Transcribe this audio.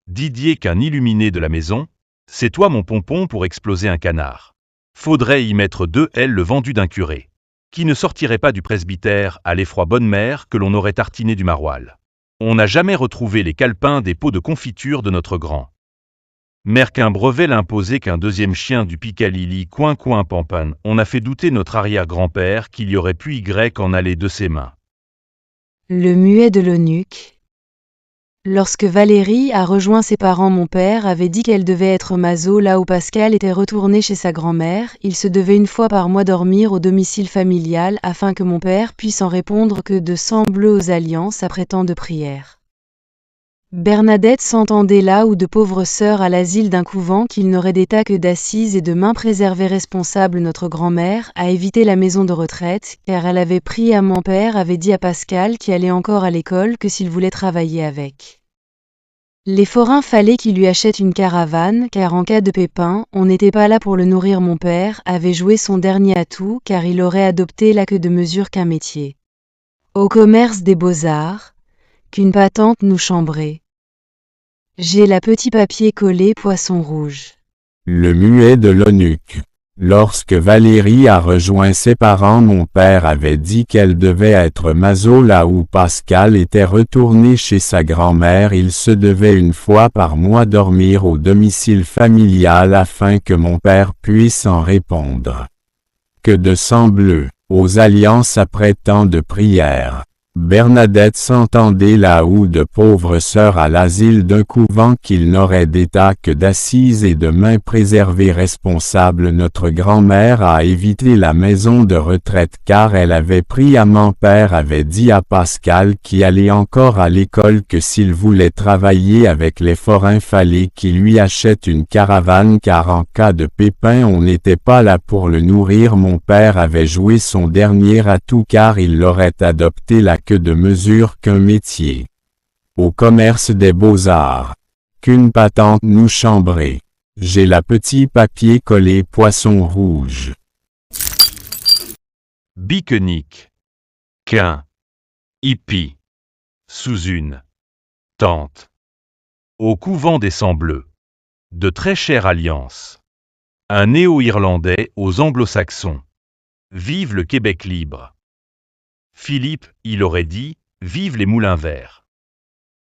Didier qu'un illuminé de la maison, c'est toi mon pompon pour exploser un canard. Faudrait y mettre 2 L le vendu d'un curé, qui ne sortirait pas du presbytère à l'effroi bonne mère que l'on aurait tartiné du maroilles. On n'a jamais retrouvé les calepins des pots de confiture de notre grand mère qu'un brevet l'imposait qu'un deuxième chien du Picalili coin pampan, on a fait douter notre arrière-grand-père qu'il y aurait pu Y en aller de ses mains. Le muet de l'eunuque. Lorsque Valérie a rejoint ses parents, mon père avait dit qu'elle devait être maso là où Pascal était retourné chez sa grand-mère. Il se devait une fois par mois dormir au domicile familial afin que mon père puisse en répondre que de sang bleu aux alliances après tant de prières. Bernadette s'entendait là où de pauvres sœurs à l'asile d'un couvent qu'il n'aurait d'état que d'assises et de main préservée responsable notre grand-mère à éviter la maison de retraite, car elle avait pris à mon père avait dit à Pascal qui allait encore à l'école que s'il voulait travailler avec les forains fallait qu'il lui achète une caravane, car en cas de pépin, on n'était pas là pour le nourrir. Mon père avait joué son dernier atout, car il aurait adopté là que de mesure qu'un métier. Au commerce des beaux-arts, qu'une patente nous chambrait. J'ai la petit papier collé poisson rouge. Le muet de l'eunuque. Lorsque Valérie a rejoint ses parents, mon père avait dit qu'elle devait être maso là où Pascal était retourné chez sa grand-mère. Il se devait une fois par mois dormir au domicile familial afin que mon père puisse en répondre. Que de sang bleu, aux alliances après tant de prières. Bernadette s'entendait là où de pauvres sœurs à l'asile d'un couvent qu'il n'aurait d'état que d'assises et de main préservée responsable. Notre grand-mère a évité la maison de retraite car elle avait pris à mon père avait dit à Pascal qui allait encore à l'école que s'il voulait travailler avec les forains fallait qu'il lui achète une caravane car en cas de pépin on n'était pas là pour le nourrir. Mon père avait joué son dernier atout car il l'aurait adopté là que de mesure qu'un métier. Au commerce des beaux-arts. Qu'une patente nous chambrait. J'ai la petit papier collé poisson rouge. Bicanique. Qu'un hippie. Sous une tente. Au couvent des sangs bleus. De très chères alliances. Un néo-irlandais aux anglo-saxons. Vive le Québec libre. Philippe, il aurait dit, vive les moulins verts.